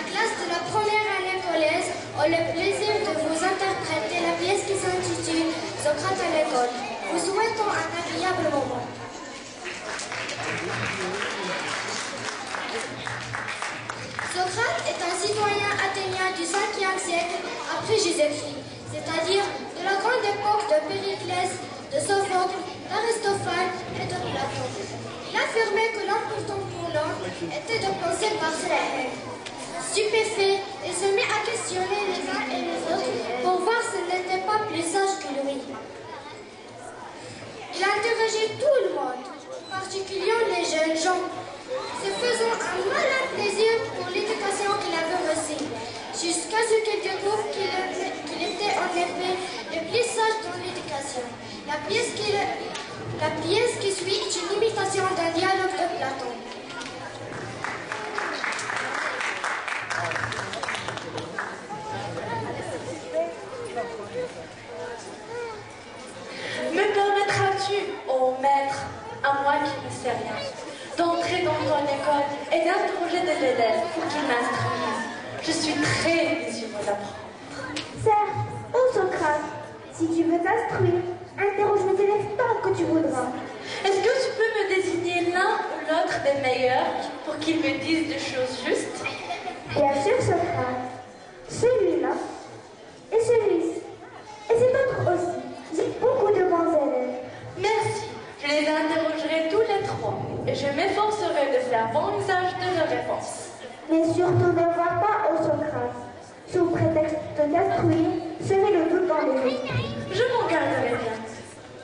Classe de la première année polaise ont le plaisir de vous interpréter la pièce qui s'intitule Socrate à l'école. Vous souhaitons un agréable moment. Socrate est un citoyen athénien du 5e siècle après Jésus-Christ, c'est-à-dire de la grande époque de Périclès, de Sophocle, d'Aristophane et de Platon. Il affirmait que l'important pour l'homme était de penser par ses. Stupéfait, il se mit à questionner les uns et les autres pour voir s'ils n'étaient pas plus sages que lui. Il interrogeait tout le monde, particulièrement les jeunes gens, se faisant un malin plaisir pour l'éducation qu'il avait reçue, jusqu'à ce qu'il découvre qu'il était en effet le plus sage dans l'éducation. La pièce qui suit est une imitation d'un dialogue de Platon. Me permettras-tu, ô maître, à moi qui ne sais rien, d'entrer dans ton école et d'interroger des élèves pour qu'ils m'instruisent? Je suis très désireux d'apprendre. Certes, ô Socrate, si tu veux t'instruire, interroge les élèves tant que tu voudras. Est-ce que tu peux me désigner l'un ou l'autre des meilleurs pour qu'ils me disent des choses justes? Bien sûr, Socrate. Celui-là et celui-ci. Et cet autre aussi. J'ai beaucoup de bons élèves. Merci. Je les interrogerai tous les trois et je m'efforcerai de faire bon usage de leurs réponses. Mais surtout ne vois pas, ô Socrate. Sous prétexte de t'instruire, semer le doute dans les esprits. Je m'en garderai bien.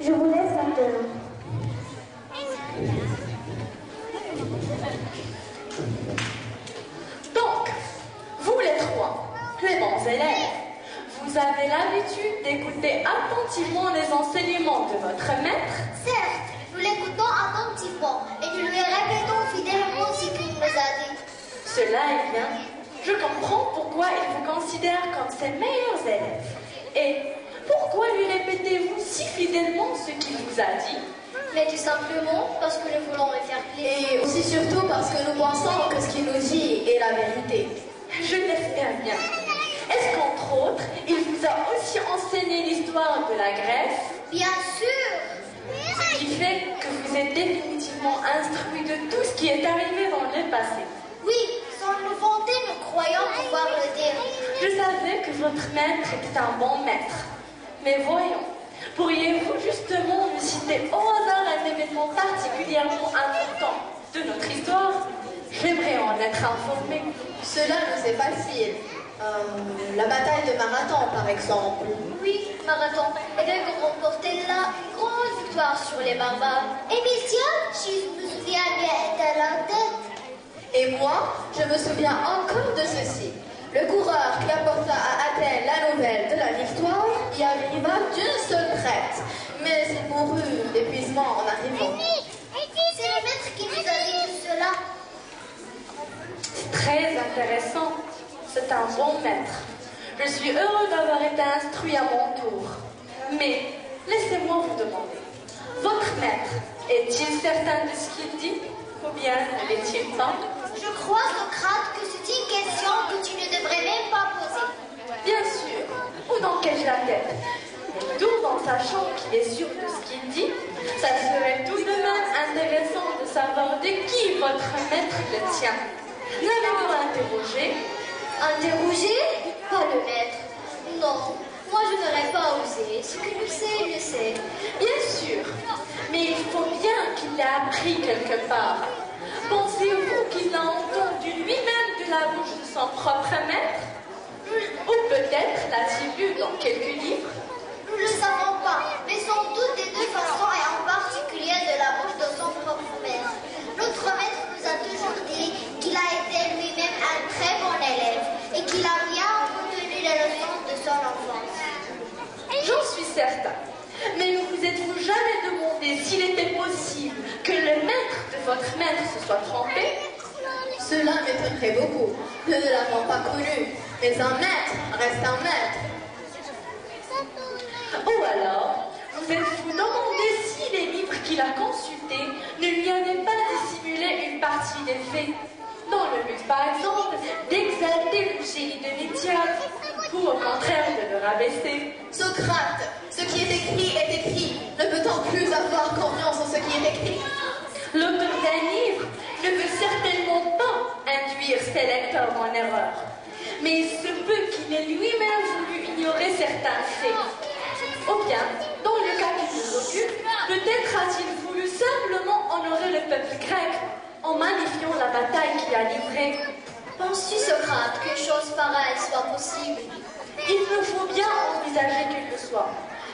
Je vous laisse maintenant. Donc, vous les trois, les bons élèves, vous avez l'habitude d'écouter attentivement les enseignements de votre maître? Certes, nous l'écoutons attentivement et nous lui répétons fidèlement ce qu'il nous a dit. Cela est bien. Je comprends pourquoi il vous considère comme ses meilleurs élèves. Et pourquoi lui répétez-vous si fidèlement ce qu'il vous a dit? Mais tout simplement parce que nous voulons lui faire plaisir. Et aussi surtout parce que nous pensons que ce qu'il nous dit est la vérité. Je l'espère bien. Est-ce qu'entre autres, il vous a aussi enseigné l'histoire de la Grèce? Bien sûr. Ce qui fait que vous êtes définitivement instruit de tout ce qui est arrivé dans le passé. Oui, sans nous vanter, nous croyons pouvoir le dire. Je savais que votre maître était un bon maître. Mais voyons, pourriez-vous justement me citer au hasard un événement particulièrement important de notre histoire? J'aimerais en être informé. Cela nous est facile. La bataille de Marathon, par exemple. Oui, Marathon. Et bien qu'on remportait là une grande victoire sur les barbares. Et Mission, si je me souviens bien, était à la tête. Et moi, je me souviens encore de ceci. Le coureur qui apporta à Athènes la nouvelle de la victoire y arriva d'une seule traite. Mais il mourut d'épuisement en arrivant. C'est le maître qui nous a dit tout cela. Très intéressant. C'est un bon maître. Je suis heureux d'avoir été instruit à mon tour. Mais laissez-moi vous demander. Votre maître est-il certain de ce qu'il dit? Ou bien ne l'est-il pas? Je crois, Socrate, que c'est une question que tu ne devrais même pas poser. Bien sûr. Ou dans quelle la tête? Tout en sachant qu'il est sûr de ce qu'il dit, ça serait tout de même intéressant de savoir de qui votre maître le tient. L'avez-vous interrogé? Interroger? Pas le maître. Non, moi je n'aurais pas osé. Ce que je sais, il le sait. Bien sûr, mais il faut bien qu'il l'ait appris quelque part. Pensez-vous qu'il l'a entendu lui-même de la bouche de son propre maître? Ou peut-être l'a-t-il lu dans quelques livres? Nous ne le savons pas, mais sans doute des deux façons et en particulier de la bouche de son propre maître. Notre maître nous a toujours dit qu'il a été lui-même un très bon élève et qu'il a bien retenu les leçons de son enfance. J'en suis certain. Mais ne vous êtes-vous jamais demandé s'il était possible que le maître de votre maître se soit trompé? Cela m'étonnerait beaucoup. Nous ne l'avons pas connu. Mais un maître reste un maître. Ou alors, vous êtes-vous demandé si les livres qu'il a consultés ne lui avaient pas dissimulé une partie des faits, dans le but, par exemple, d'exalter rabaisser. Socrate, ce qui est écrit. Ne peut-on plus avoir confiance en ce qui est écrit? L'auteur d'un livre ne veut certainement pas induire ses lecteurs en erreur. Mais il se peut qu'il ait lui-même voulu ignorer certains faits. Ou bien, dans le cas qui nous occupe, peut-être a-t-il voulu simplement honorer le peuple grec en magnifiant la bataille qu'il a livrée. Penses-tu, Socrate, qu'une chose pareille soit possible? Il me faut bien envisager qu'il le soit.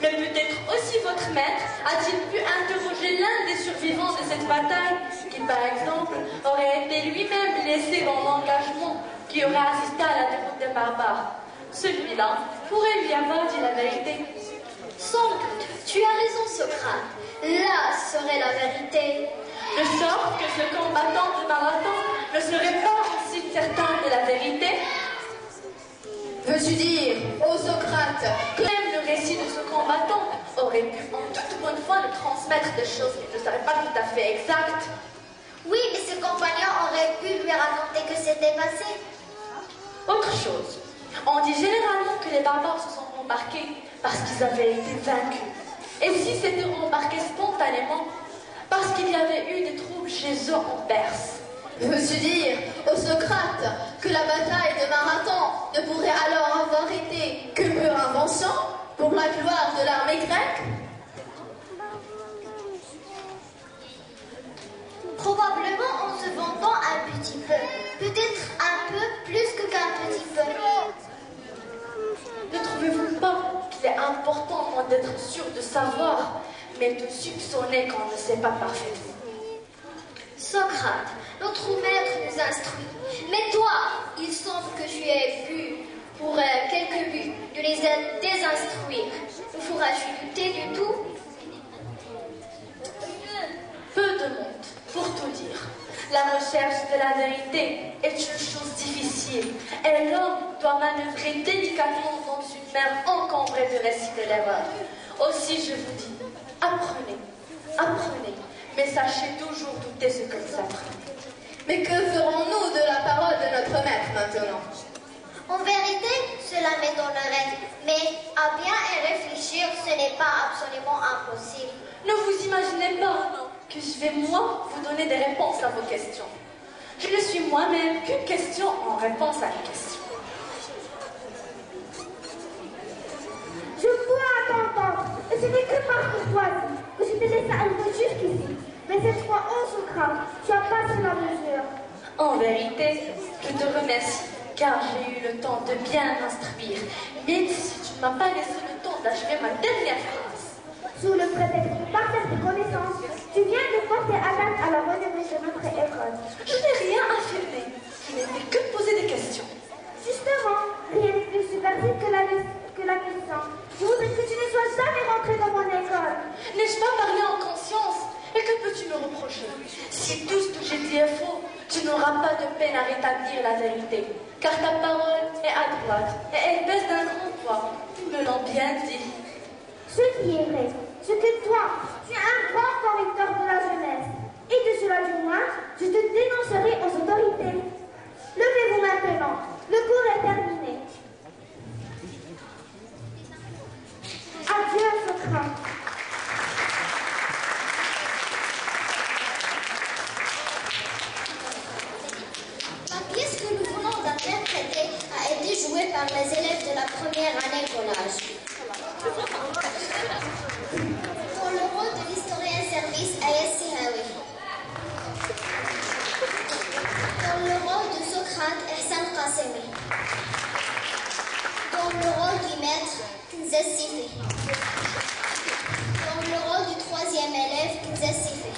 Mais peut-être aussi votre maître a-t-il pu interroger l'un des survivants de cette bataille, qui par exemple aurait été lui-même blessé dans l'engagement, qui aurait assisté à la déroute des barbares. Celui-là pourrait lui avoir dit la vérité. Sans doute, tu as raison, Socrate. Là serait la vérité. De sorte que ce combattant de marathon ne serait pas aussi certain de la vérité. Veux-tu dire, ô Socrate, que même le récit de ce combattant aurait pu en toute bonne foi nous transmettre des choses qui ne seraient pas tout à fait exactes? Oui, mais ses compagnons auraient pu lui raconter que c'était passé. Autre chose, on dit généralement que les barbares se sont embarqués parce qu'ils avaient été vaincus. Et si c'était embarqué spontanément, parce qu'il y avait eu des troubles chez eux en Perse. veux-tu dire, ô Socrate, que la bataille de Marathon ne pourrait alors avoir été que pure invention pour la gloire de l'armée grecque? Probablement en se vantant un petit peu. Peut-être un peu plus que qu'un petit peu. Ne trouvez-vous pas qu'il est important moins d'être sûr de savoir, mais de soupçonner qu'on ne sait pas parfaitement? Socrate, notre maître nous instruit. Mais toi, il semble que tu aies vu, pour quelques buts, de les désinstruire. Nous feras-tu douter du tout? Peu de monde, pour tout dire. La recherche de la vérité est une chose difficile et l'homme doit manœuvrer délicatement dans une mer encombrée de récits de l'erreur. Aussi, je vous dis, apprenez, apprenez, mais sachez toujours douter ce que vous apprenez. Mais que ferons-nous de la parole de notre maître maintenant? En vérité, cela m'étonnerait, mais à bien y réfléchir, ce n'est pas absolument impossible. Ne vous imaginez pas que je vais, moi, vous donner des réponses à vos questions. Je ne suis moi-même qu'une question en réponse à une question. Je vois t'entendre, et ce n'est que par courtoisie que je t'ai laissé arriver jusqu'ici. Mais cette fois, ô Socrate, tu as passé la mesure. En vérité, je te remercie, car j'ai eu le temps de bien m'instruire, même si tu ne m'as pas laissé le temps d'achever ma dernière phrase. Sous le prétexte de partage de connaissances, tu viens de porter atteinte à la renommée de notre école. Je n'ai rien affirmé, je n'ai fait que poser des questions. Justement, rien n'est plus subversif que la question. Je voudrais que tu ne sois jamais rentré dans mon école. N'ai-je pas parlé en conscience? Et que peux-tu me reprocher? Si tout ce que j'ai dit est faux, tu n'auras pas de peine à rétablir la vérité. Car ta parole est à droite et elle baisse d'un grand poids. Ils me l'ont bien dit. Ce qui est vrai, c'est que toi, tu es un grand correcteur de la jeunesse. Et de cela du moins, je te dénoncerai aux autorités. Levez-vous maintenant, le cours est terminé. Adieu, Socrate. La pièce que nous venons d'interpréter a été jouée par les élèves de la première année collage. Pour le rôle de l'historien service Ayes Sihawi. Dans le rôle de Socrate, Ehsan Qasemi. Dans le rôle du maître, Kinzes Sifi. Dans le rôle du troisième élève, Kinzes Sifi.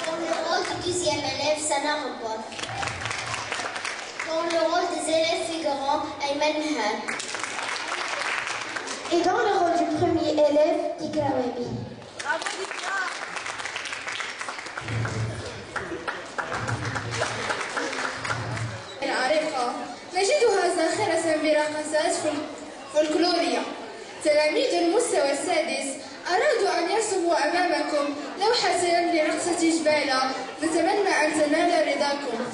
Dans le rôle du deuxième élève, Sana Rabbat. Dans le rôle des élèves figurants, Ayman Mihal. Et dans le rôle du premier élève, Dikra Webi. Bravo, Dikra! العريقة نجدها زاخرة برقصات فولكلورية. تلاميذ المستوى السادس أرادوا أن يرسموا أمامكم لوحة لرقصة جبالة. نتمنى أن تنال رضاكم.